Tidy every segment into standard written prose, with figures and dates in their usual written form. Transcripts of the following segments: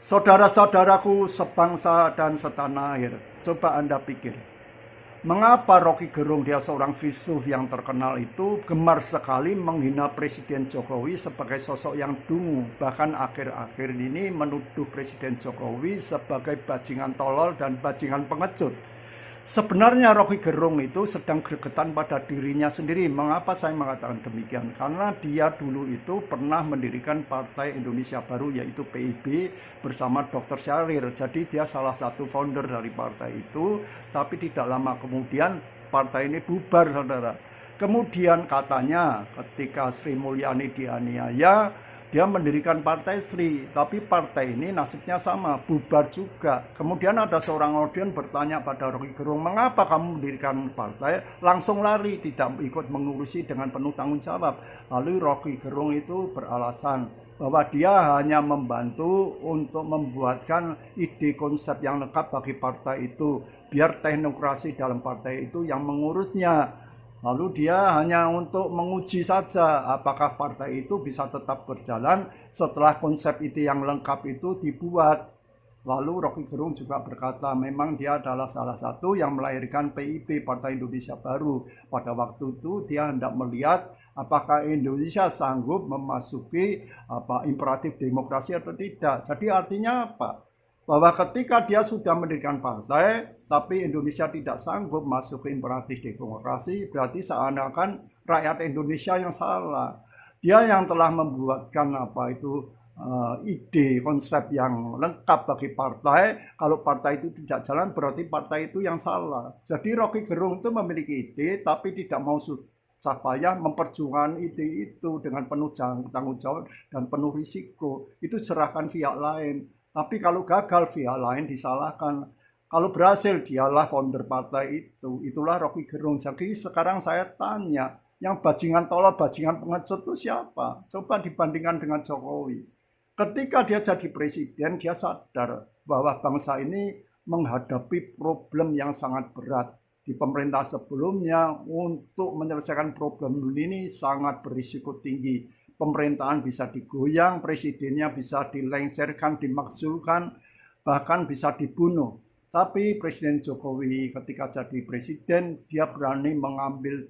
Saudara-saudaraku sebangsa dan setanah air, coba Anda pikir, mengapa Rocky Gerung, dia seorang filsuf yang terkenal itu, gemar sekali menghina Presiden Jokowi sebagai sosok yang dungu. Bahkan akhir-akhir ini menuduh Presiden Jokowi sebagai bajingan tolol dan bajingan pengecut. Sebenarnya Rocky Gerung itu sedang gregetan pada dirinya sendiri. Mengapa saya mengatakan demikian? Karena dia dulu itu pernah mendirikan Partai Indonesia Baru, yaitu PIB, bersama Dr. Syahrir. Jadi dia salah satu founder dari partai itu. Tapi tidak lama kemudian partai ini bubar, saudara. Kemudian katanya ketika Sri Mulyani dianiaya, dia mendirikan partai Sri, tapi partai ini nasibnya sama, bubar juga. Kemudian ada seorang audiens bertanya pada Rocky Gerung, mengapa kamu mendirikan partai? Langsung lari, tidak ikut mengurusi dengan penuh tanggung jawab. Lalu Rocky Gerung itu beralasan bahwa dia hanya membantu untuk membuatkan ide konsep yang lengkap bagi partai itu, biar teknokrasi dalam partai itu yang mengurusnya. Lalu dia hanya untuk menguji saja apakah partai itu bisa tetap berjalan setelah konsep itu yang lengkap itu dibuat. Lalu Rocky Gerung juga berkata memang dia adalah salah satu yang melahirkan PIB, Partai Indonesia Baru. Pada waktu itu dia hendak melihat apakah Indonesia sanggup memasuki imperatif demokrasi atau tidak. Jadi artinya apa? Bahwa ketika dia sudah mendirikan partai, tapi Indonesia tidak sanggup masuk ke imperatif demokrasi, berarti seakan-akan rakyat Indonesia yang salah. Dia yang telah membuatkan ide konsep yang lengkap bagi partai. Kalau partai itu tidak jalan, berarti partai itu yang salah. Jadi Rocky Gerung itu memiliki ide, tapi tidak mau susah payah memperjuangkan ide itu dengan penuh tanggung jawab dan penuh risiko. Itu serahkan pihak lain. Tapi kalau gagal, pihak lain disalahkan. Kalau berhasil, dialah founder partai itu. Itulah Rocky Gerung. Jadi sekarang saya tanya, yang bajingan tolol, bajingan pengecut itu siapa? Coba dibandingkan dengan Jokowi. Ketika dia jadi presiden, dia sadar bahwa bangsa ini menghadapi problem yang sangat berat. Di pemerintah sebelumnya, untuk menyelesaikan problem ini sangat berisiko tinggi. Pemerintahan bisa digoyang, presidennya bisa dilengsarkan, dimakzulkan, bahkan bisa dibunuh. Tapi Presiden Jokowi ketika jadi presiden, dia berani mengambil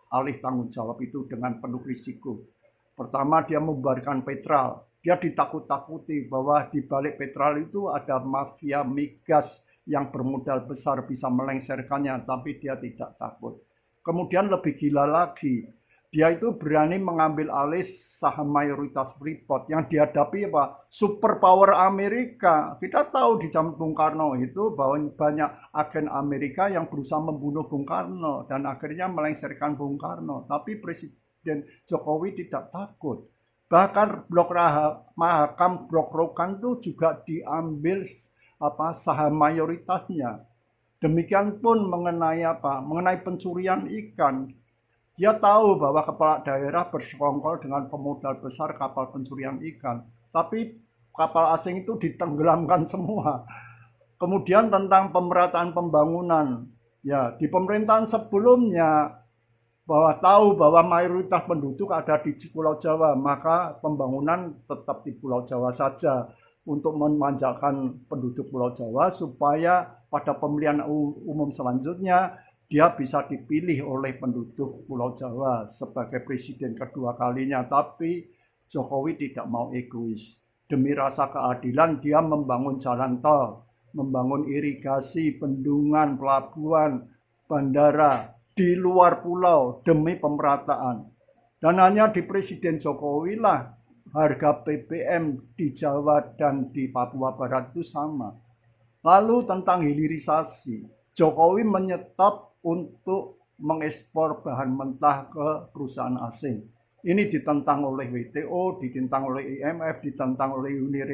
alih tanggung jawab itu dengan penuh risiko. Pertama, dia membubarkan Petral. Dia ditakut-takuti bahwa di balik Petral itu ada mafia migas yang bermodal besar bisa melengsarkannya, tapi dia tidak takut. Kemudian lebih gila lagi, dia itu berani mengambil alih saham mayoritas Freeport yang dihadapi superpower Amerika. Kita tahu di zaman Bung Karno itu bahwa banyak agen Amerika yang berusaha membunuh Bung Karno dan akhirnya melengsarkan Bung Karno. Tapi Presiden Jokowi tidak takut. Bahkan blok Mahakam, blok Rokan itu juga diambil saham mayoritasnya. Demikian pun mengenai pencurian ikan. Dia tahu bahwa kepala daerah bersekongkol dengan pemodal besar kapal pencurian ikan. Tapi kapal asing itu ditenggelamkan semua. Kemudian tentang pemerataan pembangunan. Ya, di pemerintahan sebelumnya bahwa tahu bahwa mayoritas penduduk ada di Pulau Jawa, maka pembangunan tetap di Pulau Jawa saja untuk memanjakan penduduk Pulau Jawa supaya pada pemilihan umum selanjutnya dia bisa dipilih oleh penduduk Pulau Jawa sebagai presiden kedua kalinya. Tapi Jokowi tidak mau egois. Demi rasa keadilan dia membangun jalan tol, membangun irigasi, bendungan, pelabuhan, bandara di luar pulau demi pemerataan. Dan hanya di Presiden Jokowi lah harga BBM di Jawa dan di Papua Barat itu sama. Lalu tentang hilirisasi, Jokowi menyetop untuk mengekspor bahan mentah ke perusahaan asing. Ini ditentang oleh WTO, ditentang oleh IMF, ditentang oleh Uni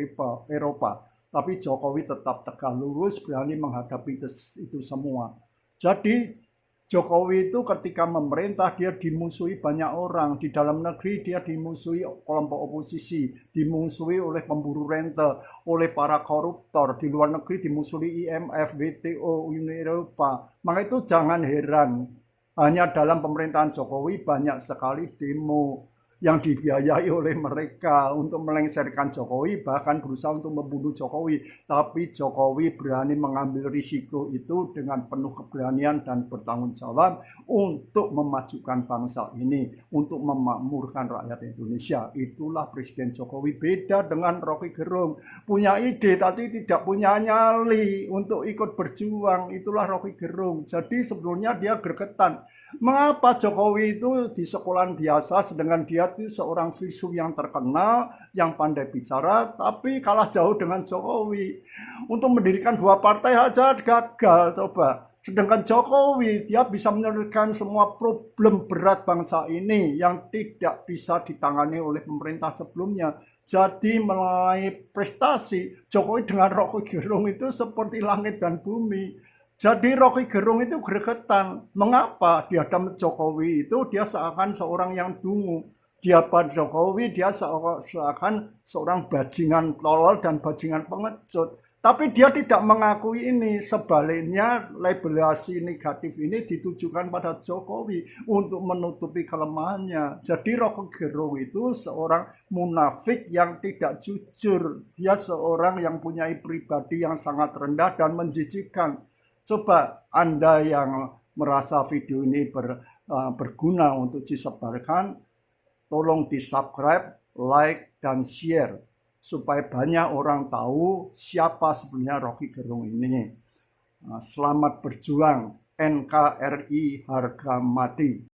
Eropa. Tapi Jokowi tetap tegak lurus, berani menghadapi itu semua. Jadi Jokowi itu ketika memerintah dia dimusuhi banyak orang. Di dalam negeri dia dimusuhi kelompok oposisi, dimusuhi oleh pemburu rente, oleh para koruptor. Di luar negeri dimusuhi IMF, WTO, Uni Eropa. Maka itu jangan heran, hanya dalam pemerintahan Jokowi banyak sekali demo yang dibiayai oleh mereka untuk melengsarkan Jokowi, bahkan berusaha untuk membunuh Jokowi. Tapi Jokowi berani mengambil risiko itu dengan penuh keberanian dan bertanggung jawab untuk memajukan bangsa ini, untuk memakmurkan rakyat Indonesia. Itulah Presiden Jokowi, beda dengan Rocky Gerung. Punya ide tapi tidak punya nyali untuk ikut berjuang. Itulah Rocky Gerung. Jadi sebelumnya dia gregetan. Mengapa Jokowi itu di sekolahan biasa, sedangkan dia itu seorang filsuf yang terkenal, yang pandai bicara, tapi kalah jauh dengan Jokowi. Untuk mendirikan dua partai aja gagal, coba. Sedangkan Jokowi, dia bisa menyelesaikan semua problem berat bangsa ini yang tidak bisa ditangani oleh pemerintah sebelumnya. Jadi melalui prestasi, Jokowi dengan Rocky Gerung itu seperti langit dan bumi. Jadi Rocky Gerung itu gregetan. Mengapa? Di hadapan Jokowi itu dia seakan seorang yang dungu. Di hadapan Jokowi dia seakan seorang bajingan tolol dan bajingan pengecut. Tapi dia tidak mengakui ini. Sebaliknya labelasi negatif ini ditujukan pada Jokowi untuk menutupi kelemahannya. Jadi Rocky Gerung itu seorang munafik yang tidak jujur. Dia seorang yang punya pribadi yang sangat rendah dan menjijikkan. Coba Anda yang merasa video ini berguna untuk disebarkan, tolong di-subscribe, like, dan share supaya banyak orang tahu siapa sebenarnya Rocky Gerung ini. Selamat berjuang, NKRI harga mati.